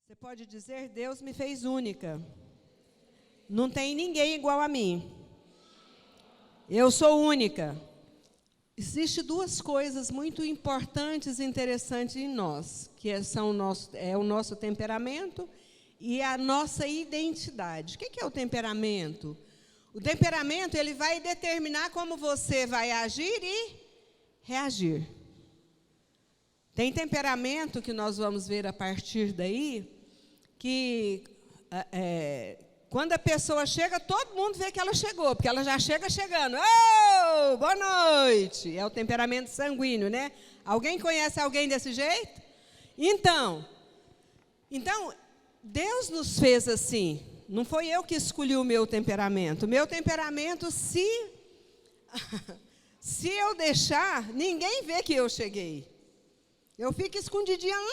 Você pode dizer, Deus me fez única. Não tem ninguém igual a mim. Eu sou única. Existem duas coisas muito importantes e interessantes em nós, que são o nosso temperamento e a nossa identidade. O que é o temperamento? O temperamento ele vai determinar como você vai agir e reagir. Tem temperamento que nós vamos ver a partir daí, que quando a pessoa chega, todo mundo vê que ela chegou, porque ela já chega chegando. Oh, boa noite! É o temperamento sanguíneo, né? Alguém conhece alguém desse jeito? Então, Deus nos fez assim. Não foi eu que escolhi o meu temperamento. O meu temperamento, se eu deixar, ninguém vê que eu cheguei. Eu fico escondidinha lá.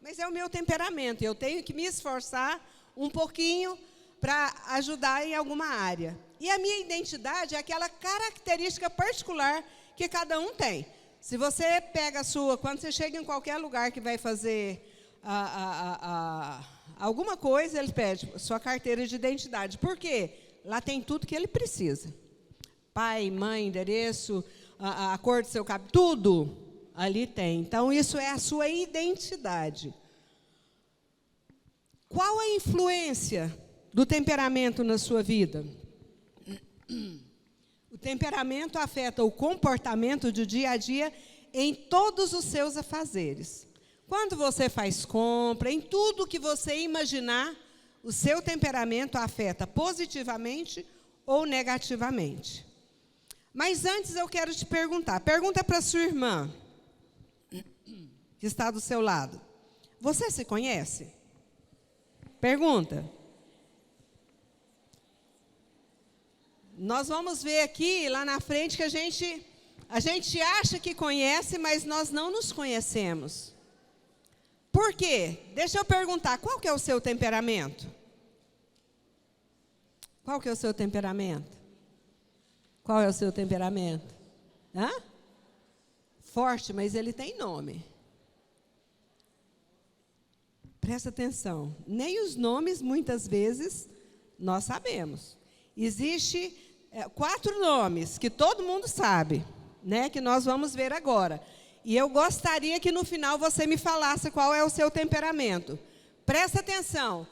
Mas é o meu temperamento. Eu tenho que me esforçar um pouquinho para ajudar em alguma área. E a minha identidade é aquela característica particular que cada um tem. Se você pega a sua, quando você chega em qualquer lugar que vai fazer alguma coisa, ele pede sua carteira de identidade. Por quê? Lá tem tudo que ele precisa. Pai, mãe, endereço, a cor do seu cabelo, tudo ali tem. Então, isso é a sua identidade. Qual a influência do temperamento na sua vida? O temperamento afeta o comportamento do dia a dia em todos os seus afazeres. Quando você faz compra, em tudo que você imaginar, o seu temperamento afeta positivamente ou negativamente. Mas antes eu quero te perguntar. Pergunta para a sua irmã, que está do seu lado. Você se conhece? Pergunta. Nós vamos ver aqui, lá na frente, que a gente acha que conhece, mas nós não nos conhecemos. Por quê? Deixa eu perguntar, qual que é o seu temperamento? Qual que é o seu temperamento? Qual é o seu temperamento? Hã? Forte, mas ele tem nome. Presta atenção. Nem os nomes, muitas vezes, nós sabemos. Existem 4 nomes que todo mundo sabe, né, que nós vamos ver agora. E eu gostaria que no final você me falasse qual é o seu temperamento. Presta atenção.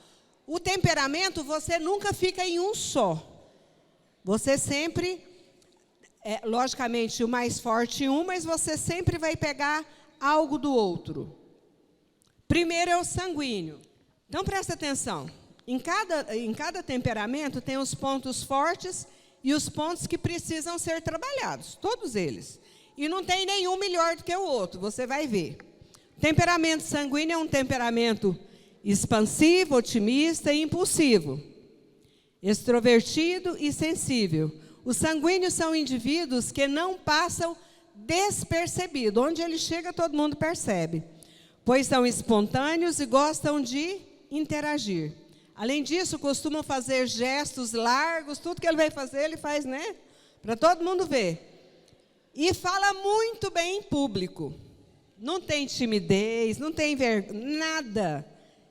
O temperamento, você nunca fica em um só. Você sempre, logicamente, o mais forte em um, mas você sempre vai pegar algo do outro. Primeiro é o sanguíneo. Então, presta atenção. Em cada temperamento tem os pontos fortes e os pontos que precisam ser trabalhados. Todos eles. E não tem nenhum melhor do que o outro, você vai ver. O temperamento sanguíneo é um temperamento expansivo, otimista e impulsivo. Extrovertido e sensível. Os sanguíneos são indivíduos que não passam despercebidos. Onde ele chega, todo mundo percebe. Pois são espontâneos e gostam de interagir. Além disso, costumam fazer gestos largos, tudo que ele vai fazer, ele faz, né? Para todo mundo ver. E fala muito bem em público. Não tem timidez, não tem nada.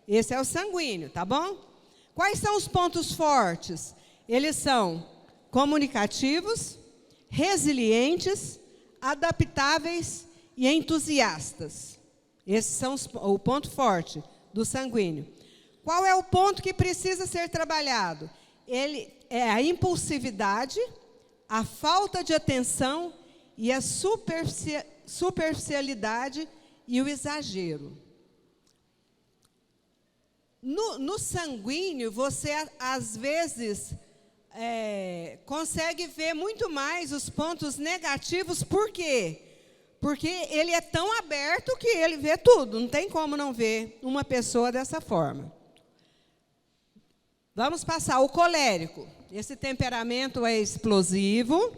Esse é o sanguíneo, tá bom? Quais são os pontos fortes? Eles são comunicativos, resilientes, adaptáveis e entusiastas. Esses são o ponto forte do sanguíneo. Qual é o ponto que precisa ser trabalhado? Ele é a impulsividade, a falta de atenção e a superficialidade e o exagero. No sanguíneo, você, às vezes, consegue ver muito mais os pontos negativos. Por quê? Porque ele é tão aberto que ele vê tudo. Não tem como não ver uma pessoa dessa forma. Vamos passar o colérico. Esse temperamento é explosivo,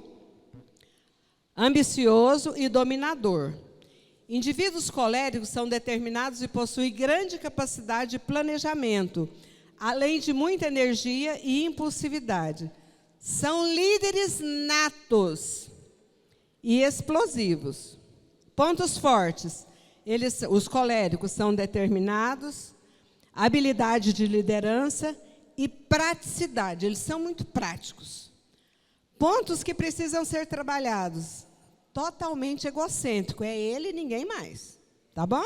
ambicioso e dominador. Indivíduos coléricos são determinados e possuem grande capacidade de planejamento, além de muita energia e impulsividade. São líderes natos e explosivos. Pontos fortes. Os coléricos são determinados, habilidade de liderança e praticidade. Eles são muito práticos. Pontos que precisam ser trabalhados. Totalmente egocêntrico. É ele e ninguém mais. Tá bom?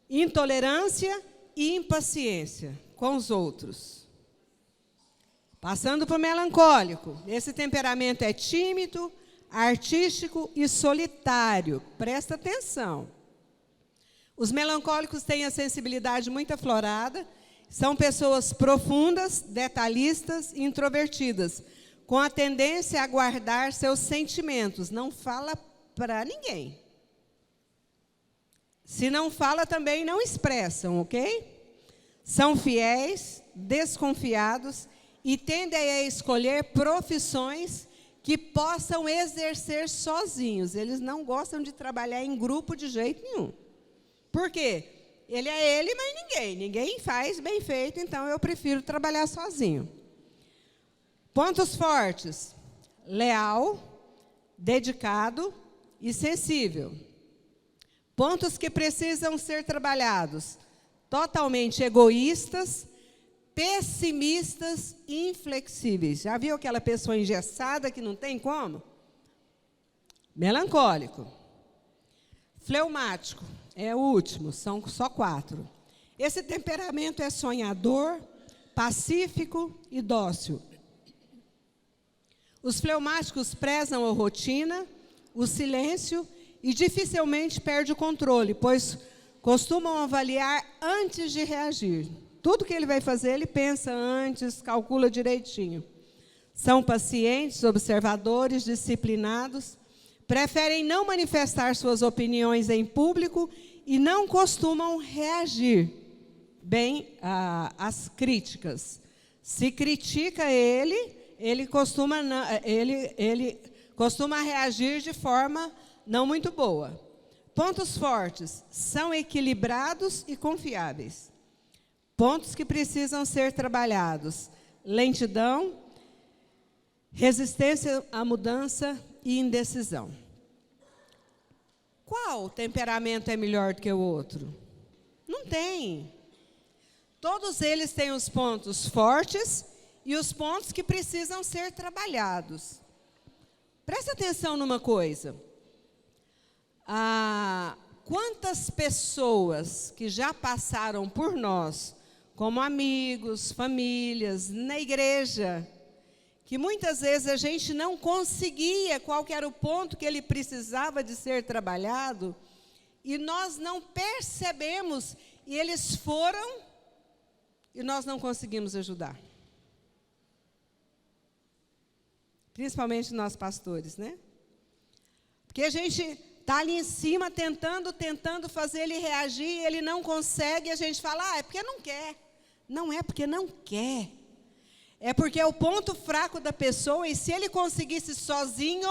Intolerância e impaciência com os outros. Passando para o melancólico. Esse temperamento é tímido, artístico e solitário. Presta atenção. Os melancólicos têm a sensibilidade muito aflorada, são pessoas profundas, detalhistas e introvertidas, com a tendência a guardar seus sentimentos. Não fala para ninguém. Se não fala, também não expressam, ok? São fiéis, desconfiados e tendem a escolher profissões que possam exercer sozinhos. Eles não gostam de trabalhar em grupo de jeito nenhum. Por quê? Ele é ele, mas ninguém. Ninguém faz bem feito, então eu prefiro trabalhar sozinho. Pontos fortes: leal, dedicado e sensível. Pontos que precisam ser trabalhados: totalmente egoístas, pessimistas e inflexíveis. Já viu aquela pessoa engessada que não tem como? Melancólico. Fleumático. É o último, são só 4. Esse temperamento é sonhador, pacífico e dócil. Os fleumáticos prezam a rotina, o silêncio e dificilmente perdem o controle, pois costumam avaliar antes de reagir. Tudo que ele vai fazer, ele pensa antes, calcula direitinho. São pacientes, observadores, disciplinados, preferem não manifestar suas opiniões em público e não costumam reagir bem às críticas. Se critica ele costuma reagir de forma não muito boa. Pontos fortes: são equilibrados e confiáveis. Pontos que precisam ser trabalhados: lentidão, resistência à mudança e indecisão. Qual temperamento é melhor do que o outro? Não tem. Todos eles têm os pontos fortes e os pontos que precisam ser trabalhados. Presta atenção numa coisa. Quantas pessoas que já passaram por nós, como amigos, famílias, na igreja, que muitas vezes a gente não conseguia qual que era o ponto que ele precisava de ser trabalhado, e nós não percebemos, e eles foram, e nós não conseguimos ajudar. Principalmente nós pastores, né? Porque a gente está ali em cima tentando fazer ele reagir, e ele não consegue, e a gente fala, é porque não quer. Não é porque não quer. É porque é o ponto fraco da pessoa, e se ele conseguisse sozinho,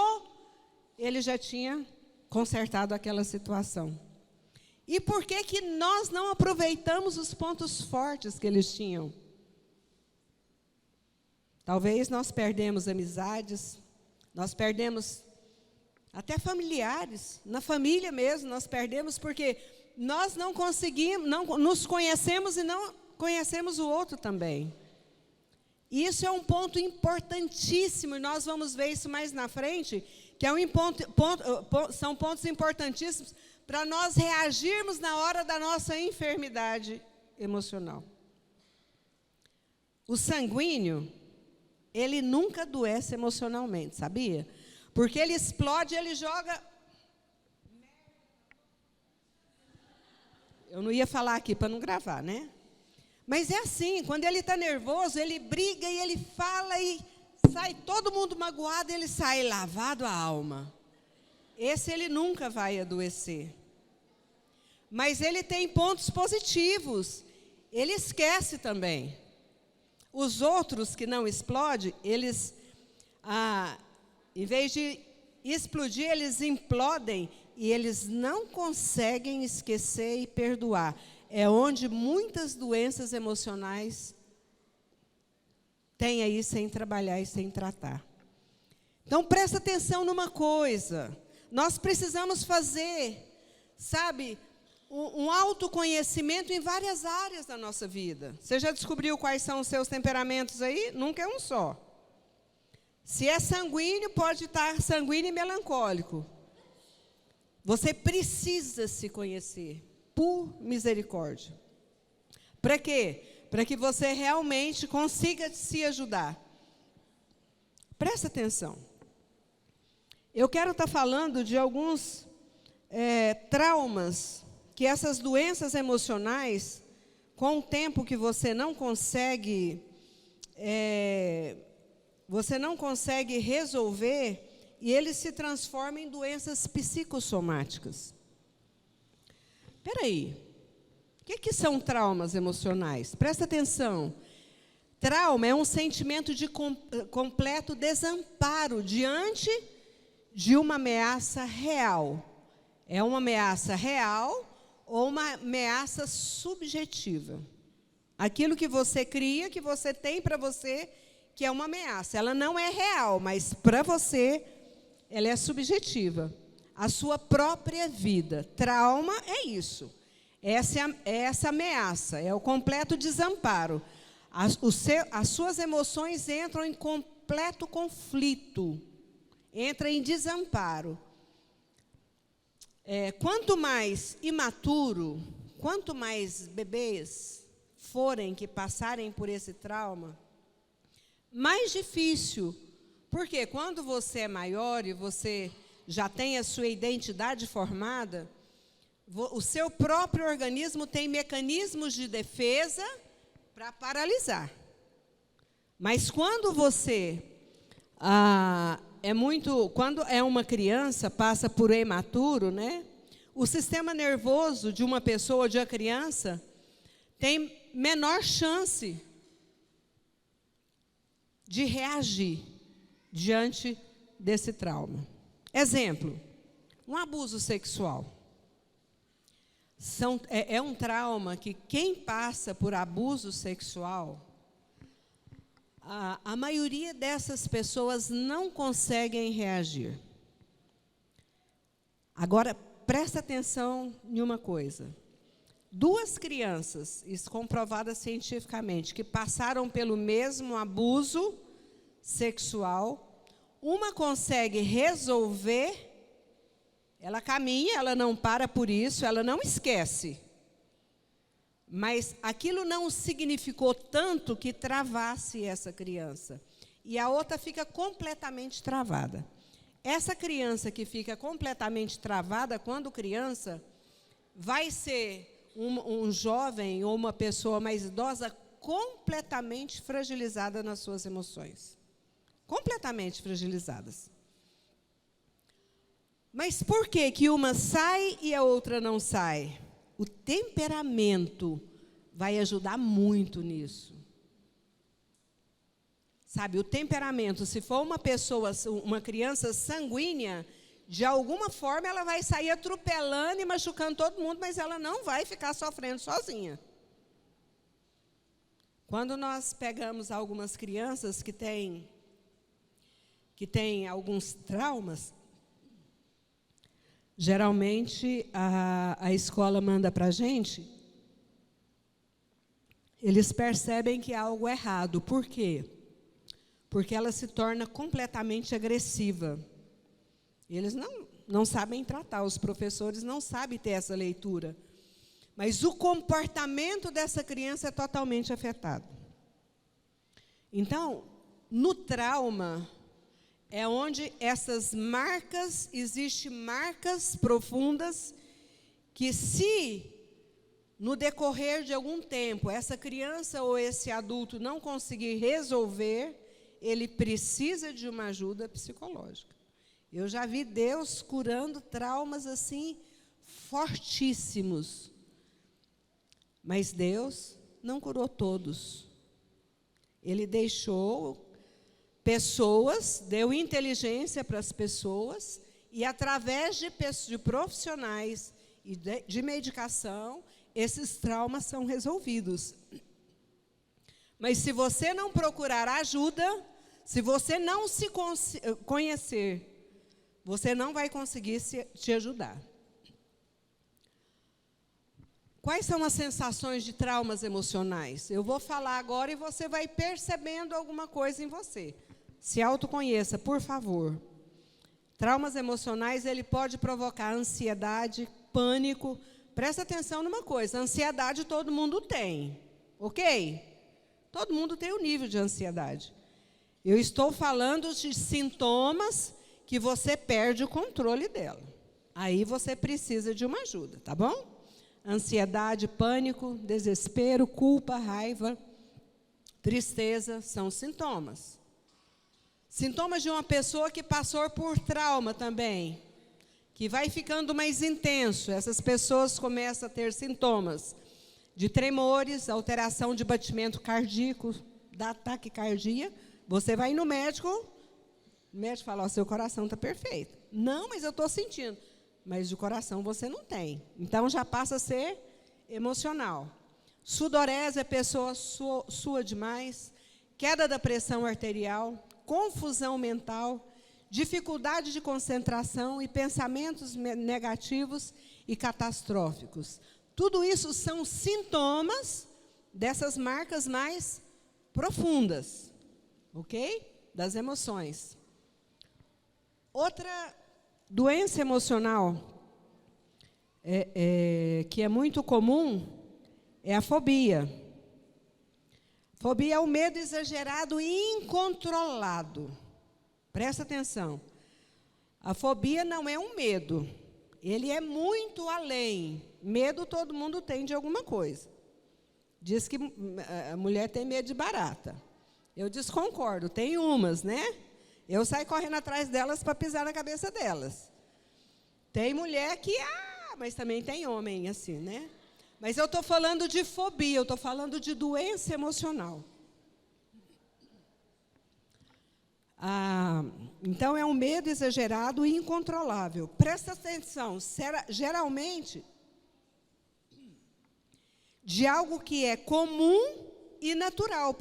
ele já tinha consertado aquela situação. E por que que nós não aproveitamos os pontos fortes que eles tinham? Talvez nós perdemos amizades, nós perdemos até familiares, na família mesmo, nós perdemos porque nós não conseguimos, não nos conhecemos e não conhecemos o outro também. Isso é um ponto importantíssimo, e nós vamos ver isso mais na frente, que é são pontos importantíssimos para nós reagirmos na hora da nossa enfermidade emocional. O sanguíneo, ele nunca adoece emocionalmente, sabia? Porque ele explode, ele joga... Eu não ia falar aqui para não gravar, né? Mas é assim, quando ele está nervoso, ele briga e ele fala e sai todo mundo magoado, ele sai lavado a alma. Esse ele nunca vai adoecer. Mas ele tem pontos positivos, ele esquece também. Os outros que não explodem, eles, em vez de explodir, eles implodem e eles não conseguem esquecer e perdoar. É onde muitas doenças emocionais têm aí sem trabalhar e sem tratar. Então, presta atenção numa coisa. Nós precisamos fazer, sabe, um autoconhecimento em várias áreas da nossa vida. Você já descobriu quais são os seus temperamentos aí? Nunca é um só. Se é sanguíneo, pode estar sanguíneo e melancólico. Você precisa se conhecer, por misericórdia. Para quê? Para que você realmente consiga se ajudar. Presta atenção. Eu quero estar falando de alguns traumas que essas doenças emocionais, com o tempo que você não consegue resolver, e eles se transformam em doenças psicossomáticas. Espera aí, o que são traumas emocionais? Presta atenção. Trauma é um sentimento de completo desamparo diante de uma ameaça real. É uma ameaça real ou uma ameaça subjetiva. Aquilo que você cria, que você tem para você, que é uma ameaça. Ela não é real, mas para você, ela é subjetiva. A sua própria vida. Trauma é isso. Essa ameaça, é o completo desamparo. As suas emoções entram em completo conflito. Entram em desamparo. Quanto mais imaturo, quanto mais bebês forem que passarem por esse trauma, mais difícil. Porque quando você é maior e você já tem a sua identidade formada, o seu próprio organismo tem mecanismos de defesa para paralisar. Mas quando você quando é uma criança, passa por imaturo, né? O sistema nervoso de uma pessoa, de uma criança, tem menor chance de reagir diante desse trauma. Exemplo, um abuso sexual. É um trauma que quem passa por abuso sexual, a maioria dessas pessoas não conseguem reagir. Agora, presta atenção em uma coisa. 2 crianças, isso comprovada cientificamente, que passaram pelo mesmo abuso sexual, uma consegue resolver, ela caminha, ela não para por isso, ela não esquece. Mas aquilo não significou tanto que travasse essa criança. E a outra fica completamente travada. Essa criança que fica completamente travada, quando criança, vai ser um jovem ou uma pessoa mais idosa completamente fragilizada nas suas emoções. Completamente fragilizadas. Mas por que uma sai e a outra não sai? O temperamento vai ajudar muito nisso. Sabe, o temperamento, se for uma criança sanguínea, de alguma forma ela vai sair atropelando e machucando todo mundo, mas ela não vai ficar sofrendo sozinha. Quando nós pegamos algumas crianças que têm alguns traumas, geralmente a escola manda para a gente, eles percebem que há algo errado. Por quê? Porque ela se torna completamente agressiva. Eles não sabem tratar, os professores não sabem ter essa leitura. Mas o comportamento dessa criança é totalmente afetado. Então, no trauma, é onde essas marcas, existem marcas profundas, que se, no decorrer de algum tempo, essa criança ou esse adulto não conseguir resolver, ele precisa de uma ajuda psicológica. Eu já vi Deus curando traumas assim, fortíssimos. Mas Deus não curou todos. Ele deixou pessoas, deu inteligência para as pessoas, e através de profissionais e de medicação, esses traumas são resolvidos. Mas se você não procurar ajuda, se você não se conhecer, você não vai conseguir te ajudar. Quais são as sensações de traumas emocionais? Eu vou falar agora e você vai percebendo alguma coisa em você. Se autoconheça, por favor. Traumas emocionais, ele pode provocar ansiedade, pânico. Presta atenção numa coisa, ansiedade todo mundo tem, ok? Todo mundo tem um nível de ansiedade. Eu estou falando de sintomas que você perde o controle dela. Aí você precisa de uma ajuda, tá bom? Ansiedade, pânico, desespero, culpa, raiva, tristeza, são sintomas. Sintomas de uma pessoa que passou por trauma também, que vai ficando mais intenso. Essas pessoas começam a ter sintomas de tremores, alteração de batimento cardíaco, da taquicardia. Você vai no médico, o médico fala, o seu coração está perfeito. Não, mas eu estou sentindo. Mas de coração você não tem. Então, já passa a ser emocional. Sudorese, a pessoa sua demais. Queda da pressão arterial. Confusão mental. Dificuldade de concentração e pensamentos negativos e catastróficos. Tudo isso são sintomas dessas marcas mais profundas, ok? Das emoções. Outra doença emocional que é muito comum é a fobia. Fobia é o medo exagerado e incontrolado. Presta atenção. A fobia não é um medo. Ele é muito além. Medo todo mundo tem de alguma coisa. Diz que a mulher tem medo de barata. Eu desconcordo, tem umas, né? Eu saio correndo atrás delas para pisar na cabeça delas. Tem mulher que, mas também tem homem assim, né? Mas eu estou falando de fobia, eu estou falando de doença emocional. Então, é um medo exagerado e incontrolável. Presta atenção, geralmente, de algo que é comum e natural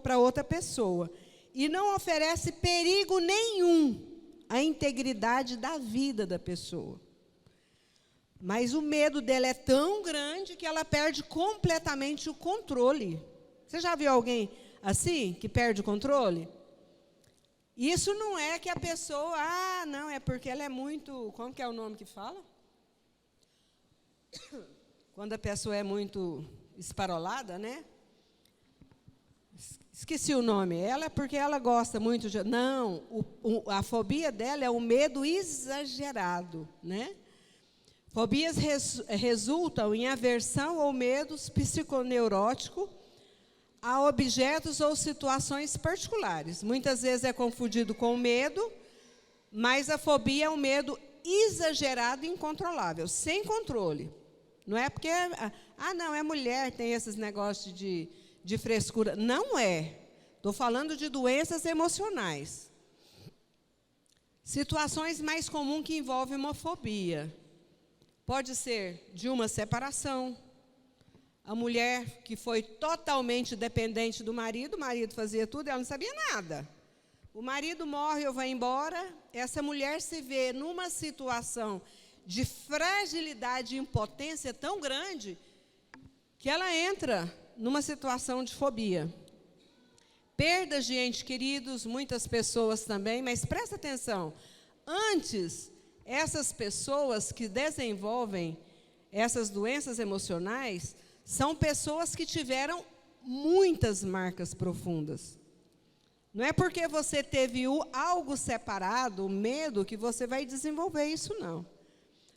para outra pessoa. E não oferece perigo nenhum à integridade da vida da pessoa. Mas o medo dela é tão grande que ela perde completamente o controle. Você já viu alguém assim, que perde o controle? Isso não é que a pessoa, não, é porque ela é muito, como que é o nome que fala? Quando a pessoa é muito esparolada, né? Esqueci o nome. Ela é porque ela gosta muito de... Não, a fobia dela é o medo exagerado, né? Fobias resultam em aversão ou medos psiconeuróticos a objetos ou situações particulares. Muitas vezes é confundido com medo, mas a fobia é um medo exagerado e incontrolável, sem controle. Não é porque, não, é mulher, tem esses negócios de frescura. Não é. Estou falando de doenças emocionais. Situações mais comuns que envolvem uma fobia. Pode ser de uma separação. A mulher que foi totalmente dependente do marido, o marido fazia tudo, ela não sabia nada. O marido morre ou vai embora, essa mulher se vê numa situação de fragilidade e impotência tão grande que ela entra numa situação de fobia. Perdas de entes queridos, muitas pessoas também, mas presta atenção, antes, essas pessoas que desenvolvem essas doenças emocionais são pessoas que tiveram muitas marcas profundas. Não é porque você teve algo separado, o medo, que você vai desenvolver isso, não.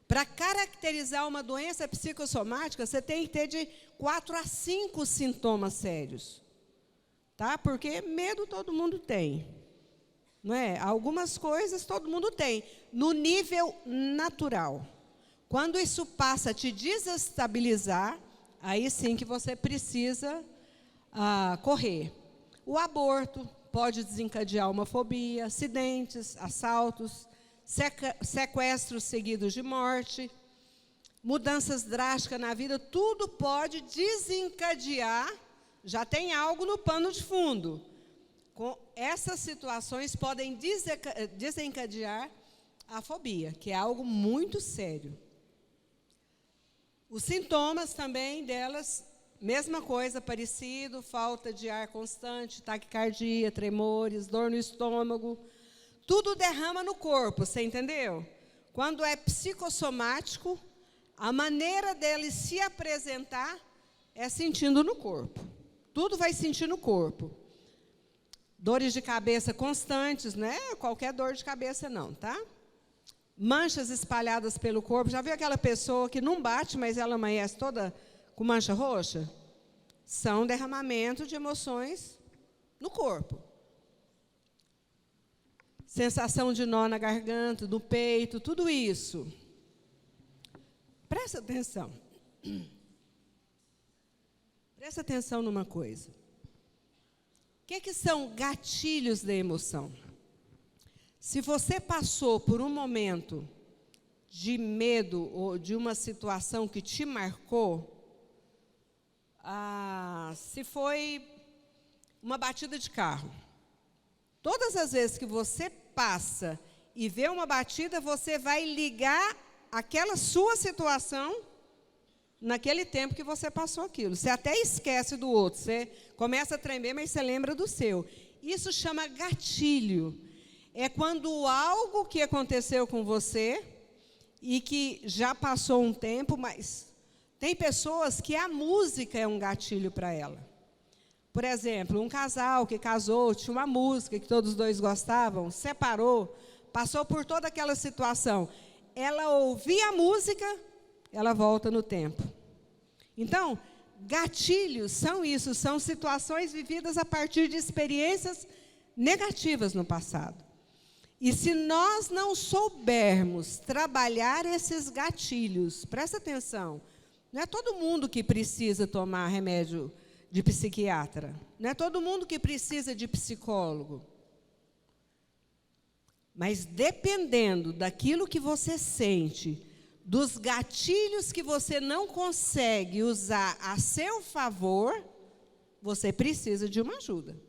Para caracterizar uma doença psicossomática, você tem que ter de 4 a 5 sintomas sérios. Tá? Porque medo todo mundo tem. Não é? Algumas coisas todo mundo tem, no nível natural. Quando isso passa a te desestabilizar, aí sim que você precisa correr. O aborto pode desencadear uma fobia, acidentes, assaltos, sequestros seguidos de morte, mudanças drásticas na vida, tudo pode desencadear, já tem algo no pano de fundo. Essas situações podem desencadear a fobia, que é algo muito sério. Os sintomas também delas, mesma coisa, parecido, falta de ar constante, taquicardia, tremores, dor no estômago, tudo derrama no corpo, você entendeu? Quando é psicossomático, a maneira dele se apresentar é sentindo no corpo. Tudo vai sentir no corpo. Dores de cabeça constantes, não é qualquer dor de cabeça não, tá? Manchas espalhadas pelo corpo. Já viu aquela pessoa que não bate, mas ela amanhece toda com mancha roxa? São derramamento de emoções no corpo. Sensação de nó na garganta, no peito, tudo isso. Presta atenção. Presta atenção numa coisa. O que são gatilhos da emoção? Se você passou por um momento de medo ou de uma situação que te marcou, se foi uma batida de carro, todas as vezes que você passa e vê uma batida, você vai ligar aquela sua situação naquele tempo que você passou aquilo. Você até esquece do outro, você começa a tremer, mas você lembra do seu. Isso chama gatilho. É quando algo que aconteceu com você e que já passou um tempo, mas tem pessoas que a música é um gatilho para ela. Por exemplo, um casal que casou, tinha uma música que todos os dois gostavam, separou, passou por toda aquela situação. Ela ouvia a música, ela volta no tempo. Então, gatilhos são isso, são situações vividas a partir de experiências negativas no passado. E se nós não soubermos trabalhar esses gatilhos, presta atenção, não é todo mundo que precisa tomar remédio de psiquiatra, não é todo mundo que precisa de psicólogo. Mas dependendo daquilo que você sente, dos gatilhos que você não consegue usar a seu favor, você precisa de uma ajuda.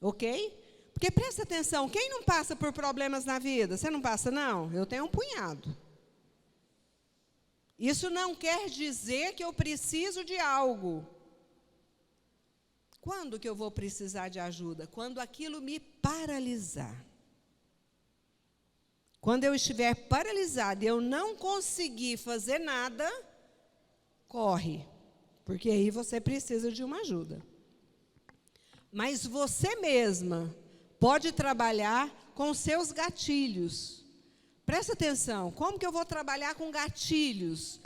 Ok? Porque presta atenção, quem não passa por problemas na vida? Você não passa, não? Eu tenho um punhado. Isso não quer dizer que eu preciso de algo. Quando que eu vou precisar de ajuda? Quando aquilo me paralisar. Quando eu estiver paralisado e eu não conseguir fazer nada, corre, porque aí você precisa de uma ajuda. Mas você mesma pode trabalhar com seus gatilhos. Presta atenção, como que eu vou trabalhar com gatilhos?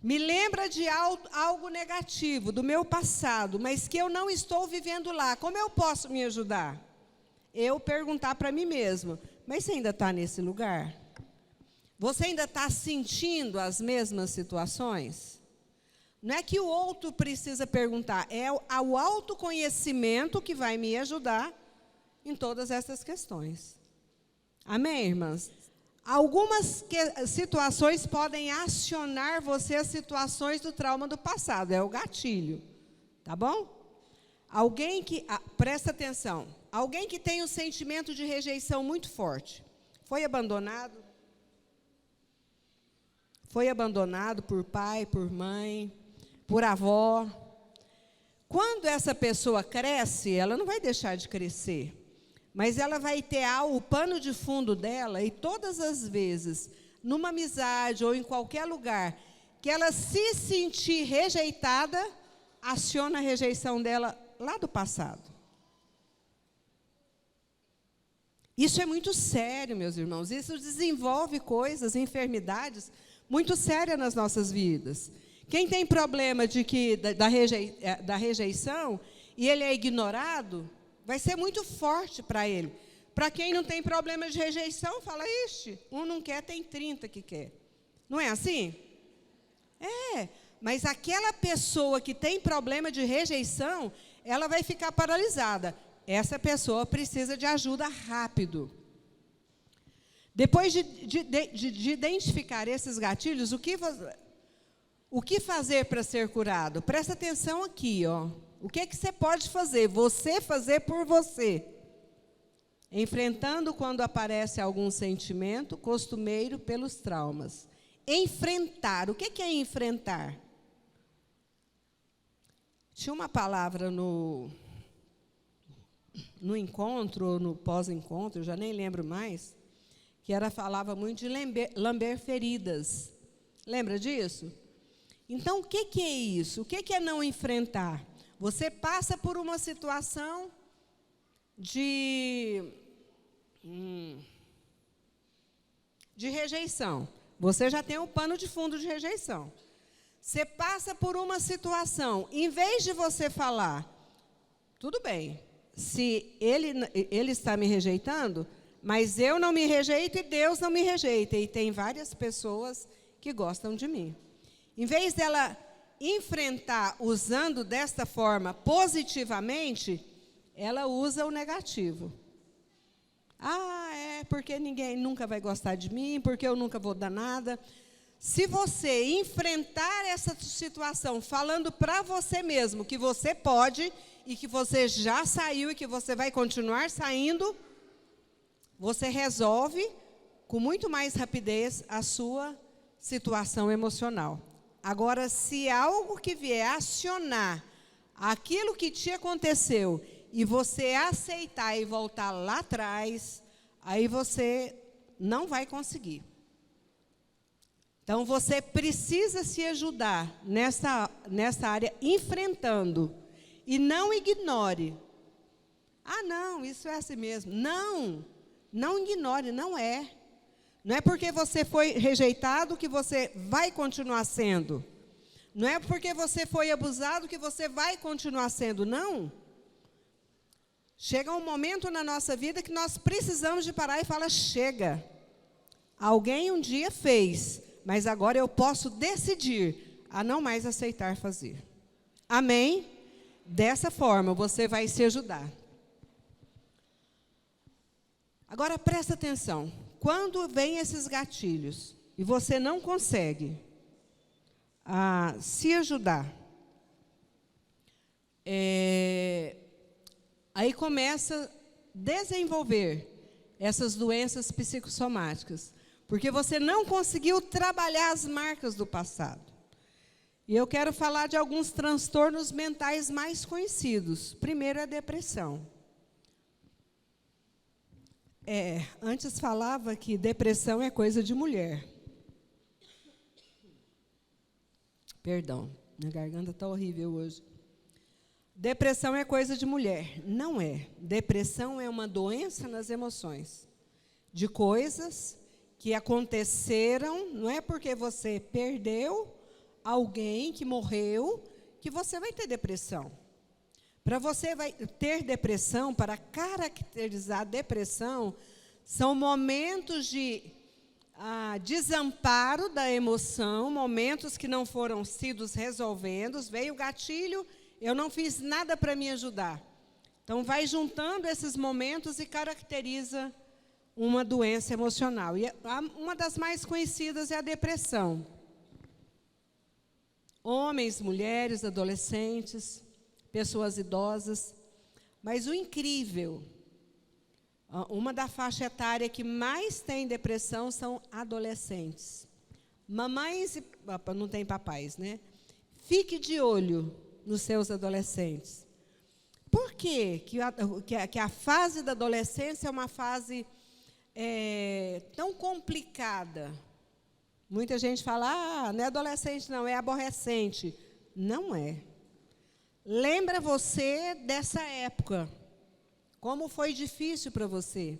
Me lembra de algo negativo do meu passado, mas que eu não estou vivendo lá. Como eu posso me ajudar? Eu perguntar para mim mesma, mas você ainda está nesse lugar? Você ainda está sentindo as mesmas situações? Não é que o outro precisa perguntar, é o autoconhecimento que vai me ajudar em todas essas questões. Amém, irmãs? Algumas situações podem acionar você as situações do trauma do passado, é o gatilho, tá bom? Alguém que, presta atenção, alguém que tem um sentimento de rejeição muito forte, foi abandonado por pai, por mãe, por avó. Quando essa pessoa cresce, ela não vai deixar de crescer, mas ela vai ter o pano de fundo dela, e todas as vezes, numa amizade ou em qualquer lugar, que ela se sentir rejeitada, aciona a rejeição dela lá do passado. Isso é muito sério, meus irmãos. Isso desenvolve coisas, enfermidades muito sérias nas nossas vidas. Quem tem problema da rejeição e ele é ignorado, vai ser muito forte para ele. Para quem não tem problema de rejeição, fala, ixi, um não quer, tem 30 que quer. Não é assim? É, mas aquela pessoa que tem problema de rejeição, ela vai ficar paralisada. Essa pessoa precisa de ajuda rápido. Depois de identificar esses gatilhos, o que fazer para ser curado? Presta atenção aqui, ó. O que você pode fazer? Você fazer por você. Enfrentando quando aparece algum sentimento costumeiro pelos traumas. Enfrentar. O que é enfrentar? Tinha uma palavra no encontro, ou no pós-encontro, eu já nem lembro mais, que falava muito de lamber feridas. Lembra disso? Então, o que é isso? O que é não enfrentar? Você passa por uma situação de rejeição. Você já tem um pano de fundo de rejeição. Você passa por uma situação, em vez de você falar, tudo bem, se ele está me rejeitando, mas eu não me rejeito e Deus não me rejeita. E tem várias pessoas que gostam de mim. Em vez dela enfrentar usando desta forma positivamente, ela usa o negativo. É porque ninguém nunca vai gostar de mim, porque eu nunca vou dar nada. Se você enfrentar essa situação falando para você mesmo que você pode e que você já saiu e que você vai continuar saindo, você resolve com muito mais rapidez a sua situação emocional. Agora, se algo que vier acionar aquilo que te aconteceu e você aceitar e voltar lá atrás, aí você não vai conseguir. Então, você precisa se ajudar nessa área, enfrentando. E não ignore. Não, isso é assim mesmo. Não ignore, não é. Não é porque você foi rejeitado que você vai continuar sendo. Não é porque você foi abusado que você vai continuar sendo, não. Chega um momento na nossa vida que nós precisamos de parar e falar, chega. Alguém um dia fez, mas agora eu posso decidir a não mais aceitar fazer. Amém? Dessa forma você vai se ajudar. Agora presta atenção. Quando vem esses gatilhos e você não consegue se ajudar, aí começa a desenvolver essas doenças psicossomáticas, porque você não conseguiu trabalhar as marcas do passado. E eu quero falar de alguns transtornos mentais mais conhecidos. Primeiro é a depressão. Antes falava que depressão é coisa de mulher. Perdão, minha garganta está horrível hoje. Depressão é coisa de mulher. Não é. Depressão é uma doença nas emoções. De coisas que aconteceram, não é porque você perdeu alguém que morreu, que você vai ter depressão. Para você ter depressão, para caracterizar a depressão, são momentos de desamparo da emoção, momentos que não foram sido resolvidos, veio o gatilho, eu não fiz nada para me ajudar. Então, vai juntando esses momentos e caracteriza uma doença emocional. E uma das mais conhecidas é a depressão. Homens, mulheres, adolescentes, pessoas idosas. Mas o incrível, uma da faixa etária que mais tem depressão são adolescentes. Mamães e não tem papais, né? Fique de olho nos seus adolescentes. Por quê? Que a fase da adolescência é uma fase tão complicada. Muita gente fala, não é adolescente não, é aborrecente. Não é. Lembra você dessa época. Como foi difícil para você.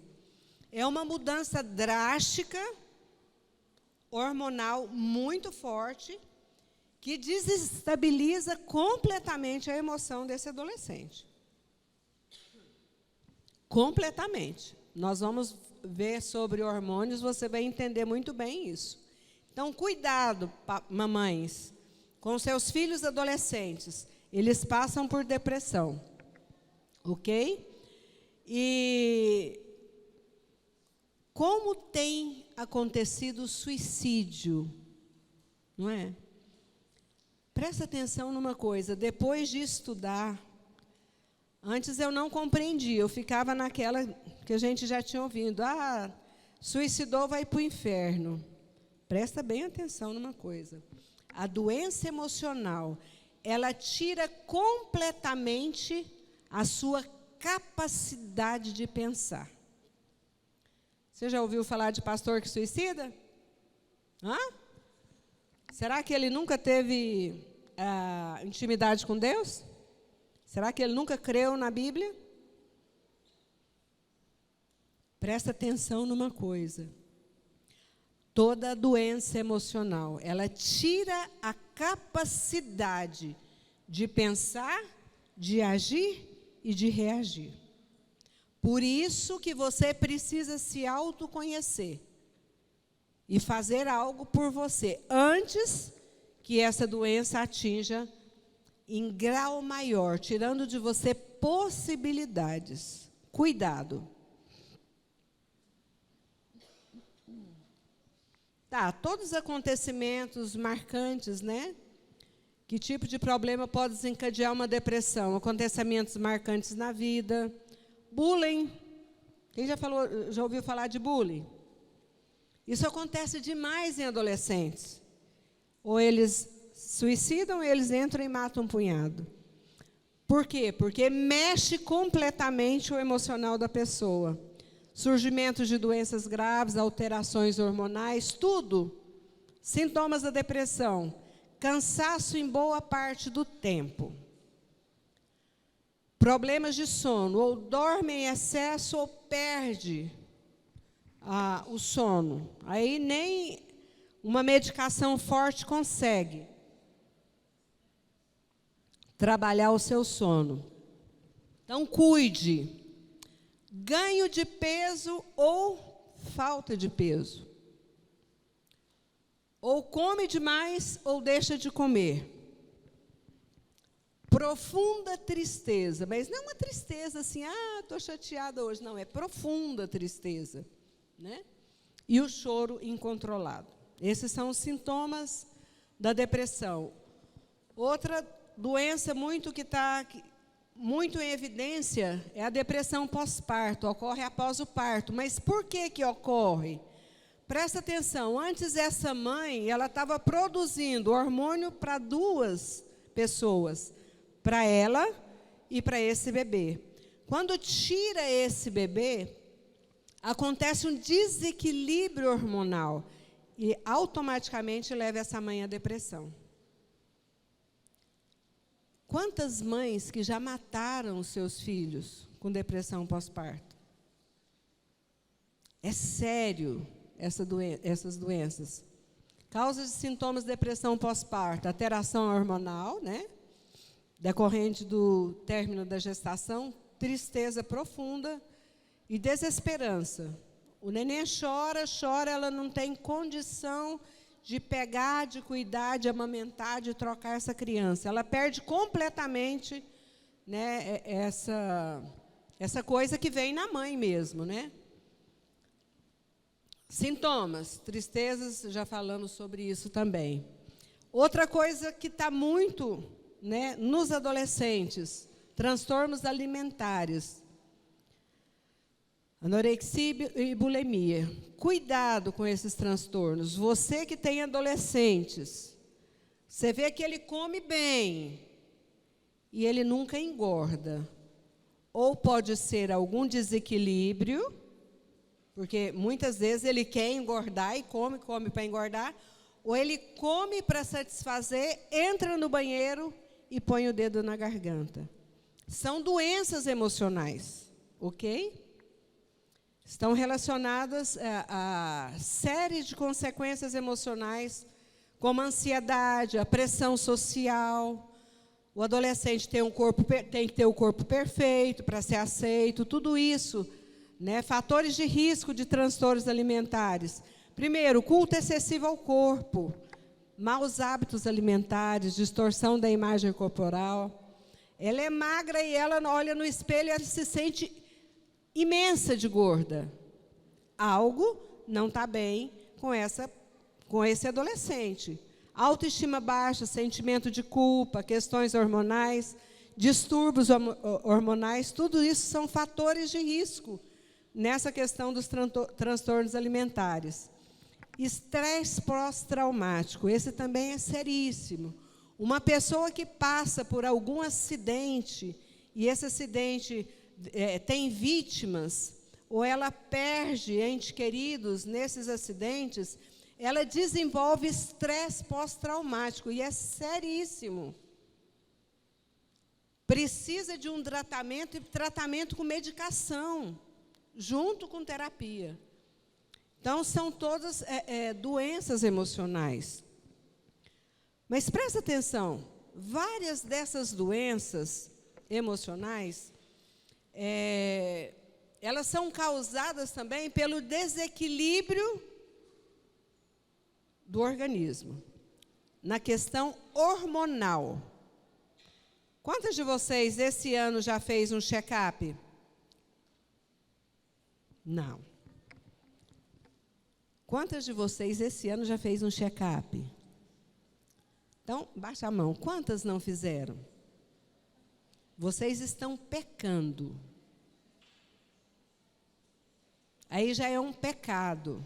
É uma mudança drástica, hormonal muito forte, que desestabiliza completamente a emoção desse adolescente. Completamente. Nós vamos ver sobre hormônios, você vai entender muito bem isso. Então, cuidado, mamães, com seus filhos adolescentes. Eles passam por depressão. Ok? E como tem acontecido o suicídio, não é? Presta atenção numa coisa, depois de estudar, antes eu não compreendia, eu ficava naquela que a gente já tinha ouvido, suicidou, vai para o inferno. Presta bem atenção numa coisa. A doença emocional, ela tira completamente a sua capacidade de pensar. Você já ouviu falar de pastor que suicida? Hã? Será que ele nunca teve intimidade com Deus? Será que ele nunca creu na Bíblia? Presta atenção numa coisa. Toda doença emocional, ela tira a capacidade de pensar, de agir e de reagir. Por isso que você precisa se autoconhecer e fazer algo por você, antes que essa doença atinja em grau maior, tirando de você possibilidades. Cuidado. Tá, todos os acontecimentos marcantes, né? Que tipo de problema pode desencadear uma depressão? Acontecimentos marcantes na vida. Bullying. Quem já ouviu falar de bullying? Isso acontece demais em adolescentes. Ou eles suicidam, ou eles entram e matam um punhado. Por quê? Porque mexe completamente o emocional da pessoa. Surgimento de doenças graves, alterações hormonais, tudo. Sintomas da depressão. Cansaço em boa parte do tempo. Problemas de sono, ou dorme em excesso ou perde o sono. Aí nem uma medicação forte consegue trabalhar o seu sono. Então, cuide. Ganho de peso ou falta de peso. Ou come demais ou deixa de comer. Profunda tristeza, mas não é uma tristeza assim, estou chateada hoje. Não, é profunda tristeza, né? E o choro incontrolado. Esses são os sintomas da depressão. Outra doença que está muito em evidência é a depressão pós-parto, ocorre após o parto. Mas por que ocorre? Presta atenção, antes essa mãe, ela estava produzindo hormônio para duas pessoas, para ela e para esse bebê. Quando tira esse bebê, acontece um desequilíbrio hormonal e automaticamente leva essa mãe à depressão. Quantas mães que já mataram os seus filhos com depressão pós-parto? É sério essas doenças. Causas de sintomas de depressão pós-parto, alteração hormonal, né? Decorrente do término da gestação, tristeza profunda e desesperança. O neném chora, ela não tem condição de pegar, de cuidar, de amamentar, de trocar essa criança. Ela perde completamente, né, essa coisa que vem na mãe mesmo, né? Sintomas, tristezas, já falamos sobre isso também. Outra coisa que está muito, né, nos adolescentes, transtornos alimentares. Anorexia e bulimia. Cuidado com esses transtornos. Você que tem adolescentes, você vê que ele come bem e ele nunca engorda. Ou pode ser algum desequilíbrio, porque muitas vezes ele quer engordar e come para engordar, ou ele come para satisfazer, entra no banheiro e põe o dedo na garganta. São doenças emocionais, ok? Estão relacionadas a série de consequências emocionais, como a ansiedade, a pressão social. O adolescente tem que ter o corpo perfeito para ser aceito, tudo isso, né? Fatores de risco de transtornos alimentares. Primeiro, culto excessivo ao corpo, maus hábitos alimentares, distorção da imagem corporal. Ela é magra e ela olha no espelho e ela se sente imensa de gorda. Algo não está bem com esse adolescente. Autoestima baixa, sentimento de culpa, questões hormonais, distúrbios hormonais, tudo isso são fatores de risco nessa questão dos transtornos alimentares. Estresse pós-traumático, esse também é seríssimo. Uma pessoa que passa por algum acidente, e esse acidente tem vítimas, ou ela perde entes queridos nesses acidentes, ela desenvolve estresse pós-traumático, e é seríssimo. Precisa de um tratamento, e tratamento com medicação, junto com terapia. Então, são todas doenças emocionais. Mas presta atenção, várias dessas doenças emocionais, elas são causadas também pelo desequilíbrio do organismo, na questão hormonal. Quantas de vocês esse ano já fez um check-up? Não. Quantas de vocês esse ano já fez um check-up? Então, baixa a mão. Quantas não fizeram? Vocês estão pecando. Aí já é um pecado.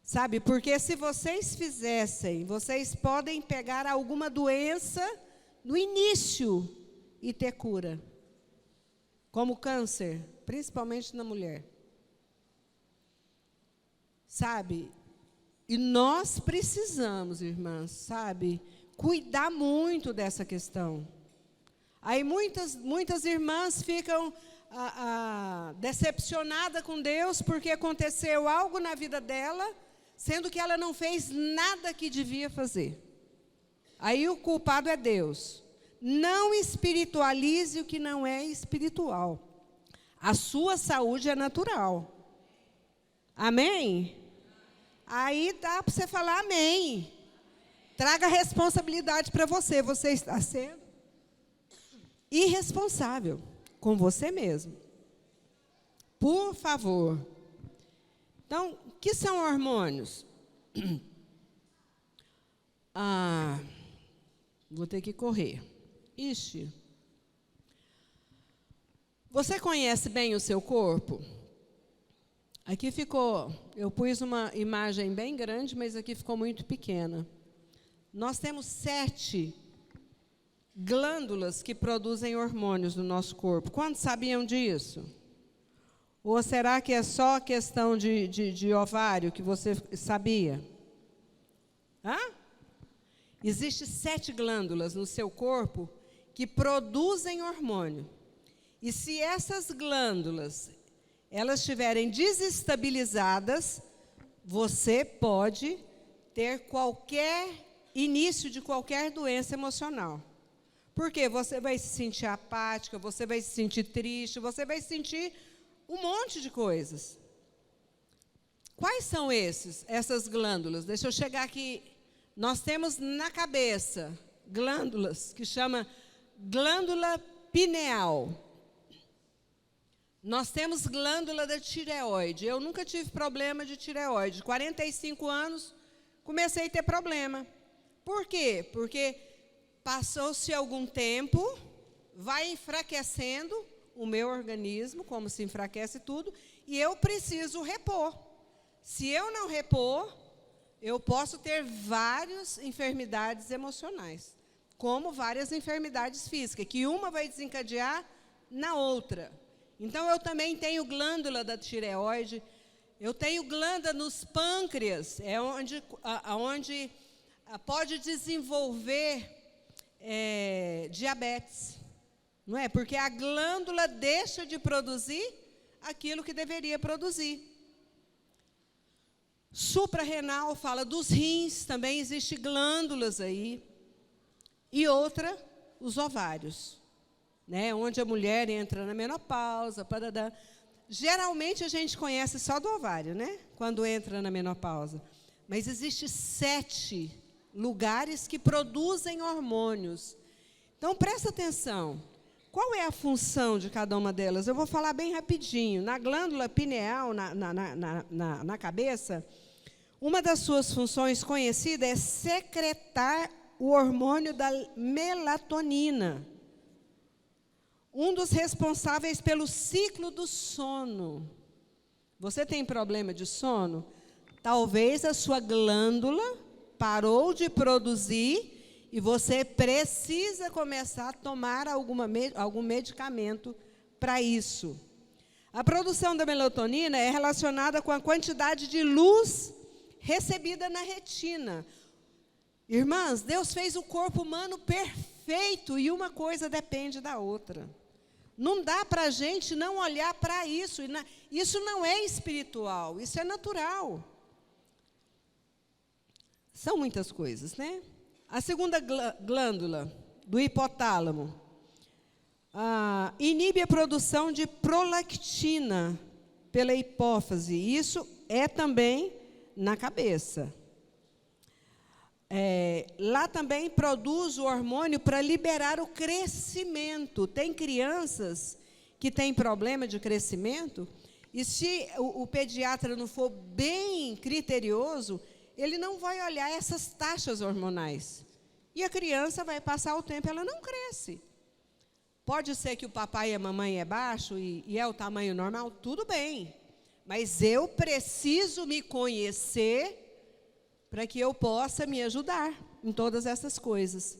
Sabe, porque se vocês fizessem, vocês podem pegar alguma doença no início e ter cura. Como câncer, principalmente na mulher. Sabe? E nós precisamos, irmãs, sabe, cuidar muito dessa questão. Aí muitas irmãs ficam decepcionadas com Deus porque aconteceu algo na vida dela, sendo que ela não fez nada que devia fazer. Aí o culpado é Deus. Não espiritualize o que não é espiritual. A sua saúde é natural. Amém? Aí dá para você falar amém. Traga a responsabilidade para você. Você está sendo irresponsável com você mesmo. Por favor. Então, o que são hormônios? Vou ter que correr. Ixi. Você conhece bem o seu corpo? Aqui ficou, eu pus uma imagem bem grande, mas aqui ficou muito pequena. Nós temos 7 glândulas que produzem hormônios no nosso corpo. Quantos sabiam disso? Ou será que é só questão de ovário que você sabia? Existem 7 glândulas no seu corpo que produzem hormônio. E se essas glândulas elas estiverem desestabilizadas, você pode ter qualquer início de qualquer doença emocional. Porque você vai se sentir apática, você vai se sentir triste, você vai sentir um monte de coisas. Quais são essas glândulas? Deixa eu chegar aqui. Nós temos na cabeça glândulas que chama glândula pineal. Nós temos glândula da tireoide. Eu nunca tive problema de tireoide. 45 anos, comecei a ter problema. Por quê? Porque passou-se algum tempo, vai enfraquecendo o meu organismo, como se enfraquece tudo, e eu preciso repor. Se eu não repor, eu posso ter várias enfermidades emocionais, como várias enfermidades físicas, que uma vai desencadear na outra. Então, eu também tenho glândula da tireoide, eu tenho glândula nos pâncreas, onde pode desenvolver diabetes, não é? Porque a glândula deixa de produzir aquilo que deveria produzir. Suprarrenal fala dos rins, também existem glândulas aí. E outra, os ovários. Né, onde a mulher entra na menopausa, parará. Geralmente a gente conhece só do ovário, né? Quando entra na menopausa. Mas existem 7 lugares que produzem hormônios. Então, presta atenção. Qual é a função de cada uma delas? Eu vou falar bem rapidinho. Na glândula pineal, na cabeça, uma das suas funções conhecidas é secretar o hormônio da melatonina. Um dos responsáveis pelo ciclo do sono. Você tem problema de sono? Talvez a sua glândula parou de produzir e você precisa começar a tomar algum medicamento para isso. A produção da melatonina é relacionada com a quantidade de luz recebida na retina. Irmãs, Deus fez o corpo humano perfeito e uma coisa depende da outra. Não dá para a gente não olhar para isso. Isso não é espiritual, isso é natural. São muitas coisas, né? A segunda glândula do hipotálamo inibe a produção de prolactina pela hipófise. Isso é também na cabeça. Lá também produz o hormônio para liberar o crescimento. Tem crianças que têm problema de crescimento, e se o pediatra não for bem criterioso, ele não vai olhar essas taxas hormonais. E a criança vai passar o tempo, ela não cresce. Pode ser que o papai e a mamãe é baixo e é o tamanho normal, tudo bem. Mas eu preciso me conhecer para que eu possa me ajudar em todas essas coisas.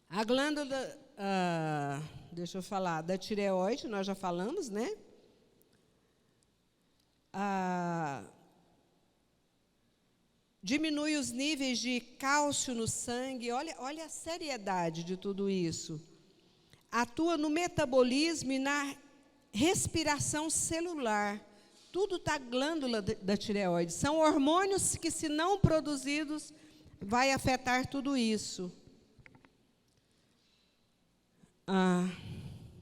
A glândula, deixa eu falar, da tireoide, nós já falamos, né? Diminui os níveis de cálcio no sangue. Olha a seriedade de tudo isso. Atua no metabolismo e na respiração celular. Tudo está glândula da tireoide. São hormônios que, se não produzidos, vai afetar tudo isso.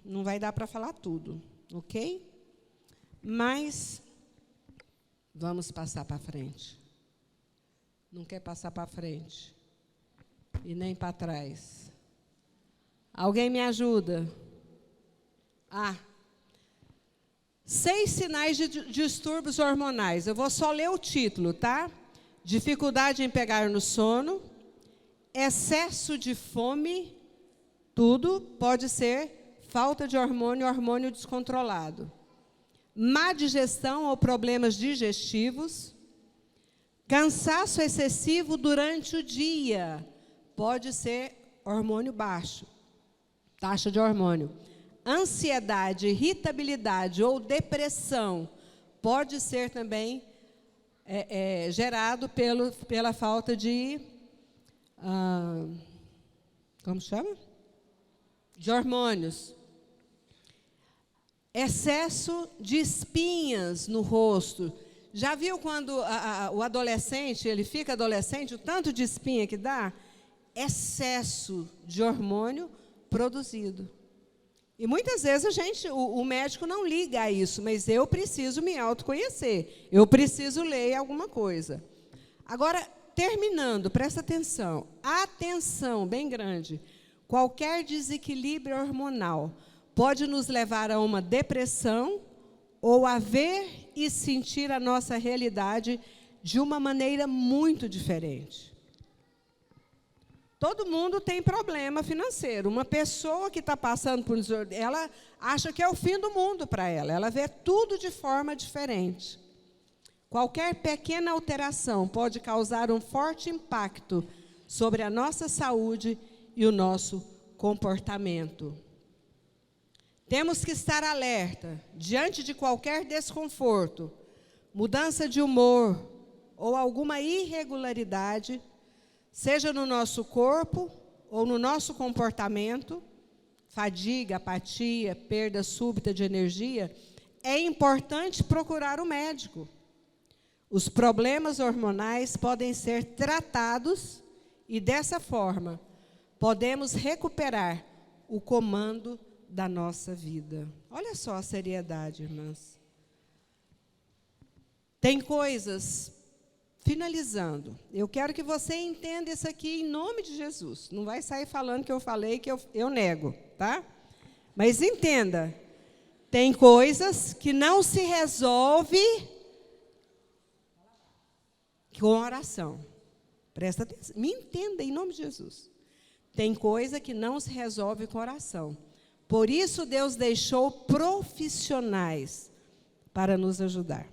Não vai dar para falar tudo, ok? Mas vamos passar para frente. Não quer passar para frente e nem para trás. Alguém me ajuda? 6 sinais de distúrbios hormonais. Eu vou só ler o título, tá? Dificuldade em pegar no sono, excesso de fome, tudo pode ser falta de hormônio descontrolado. Má digestão ou problemas digestivos, cansaço excessivo durante o dia, pode ser hormônio baixo, taxa de hormônio. Ansiedade, irritabilidade ou depressão pode ser também gerado pela falta de, como chama? De hormônios. Excesso de espinhas no rosto. Já viu quando o adolescente, ele fica adolescente, o tanto de espinha que dá? Excesso de hormônio produzido. E muitas vezes o médico não liga a isso, mas eu preciso me autoconhecer, eu preciso ler alguma coisa. Agora, terminando, presta atenção, bem grande. Qualquer desequilíbrio hormonal pode nos levar a uma depressão ou a ver e sentir a nossa realidade de uma maneira muito diferente. Todo mundo tem problema financeiro. Uma pessoa que está passando por isso, ela acha que é o fim do mundo para ela. Ela vê tudo de forma diferente. Qualquer pequena alteração pode causar um forte impacto sobre a nossa saúde e o nosso comportamento. Temos que estar alerta diante de qualquer desconforto, mudança de humor ou alguma irregularidade, seja no nosso corpo ou no nosso comportamento, fadiga, apatia, perda súbita de energia, é importante procurar o médico. Os problemas hormonais podem ser tratados e, dessa forma, podemos recuperar o comando da nossa vida. Olha só a seriedade, irmãs. Tem coisas... Finalizando, eu quero que você entenda isso aqui em nome de Jesus. Não vai sair falando que eu falei, que eu nego, tá? Mas entenda, tem coisas que não se resolve com oração. Presta atenção, me entenda em nome de Jesus. Tem coisa que não se resolve com oração. Por isso Deus deixou profissionais para nos ajudar.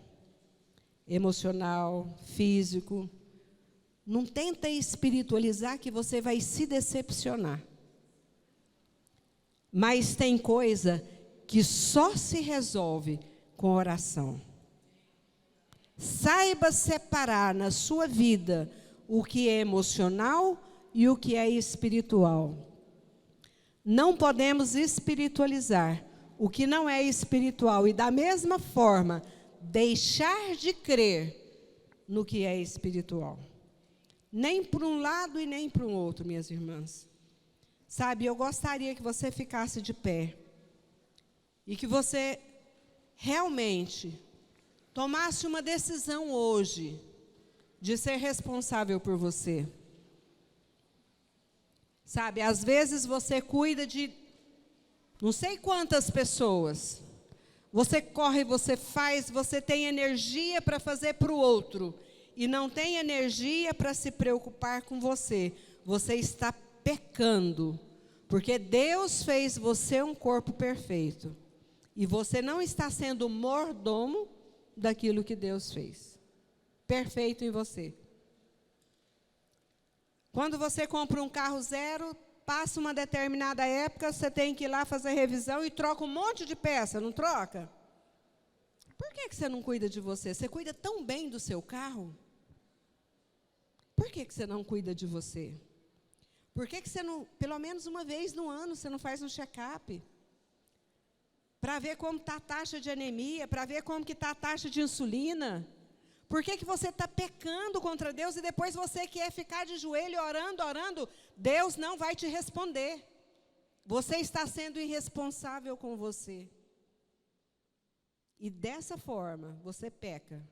emocional, físico. Não tenta espiritualizar que você vai se decepcionar. Mas tem coisa que só se resolve com oração. Saiba separar na sua vida o que é emocional e o que é espiritual. Não podemos espiritualizar o que não é espiritual e, da mesma forma, deixar de crer no que é espiritual. Nem para um lado e nem para o outro, minhas irmãs. Sabe, eu gostaria que você ficasse de pé e que você realmente tomasse uma decisão hoje de ser responsável por você. Sabe, às vezes você cuida de não sei quantas pessoas. Você corre, você faz, você tem energia para fazer para o outro e não tem energia para se preocupar com você. Você está pecando, porque Deus fez você um corpo perfeito. E você não está sendo mordomo daquilo que Deus fez. Perfeito em você. Quando você compra um carro zero, passa uma determinada época, você tem que ir lá fazer revisão e troca um monte de peça, não troca? Por que você não cuida de você? Você cuida tão bem do seu carro? Por que você não cuida de você? Por que você não, pelo menos uma vez no ano, você não faz um check-up? Para ver como está a taxa de anemia, para ver como está a taxa de insulina. Por que você está pecando contra Deus e depois você quer ficar de joelho orando, Deus não vai te responder. Você está sendo irresponsável com você. E dessa forma, você peca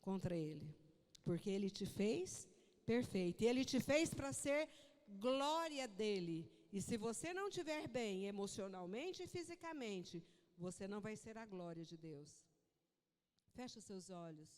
contra Ele. Porque Ele te fez perfeito. E Ele te fez para ser glória dEle. E se você não estiver bem emocionalmente e fisicamente, você não vai ser a glória de Deus. Feche os seus olhos.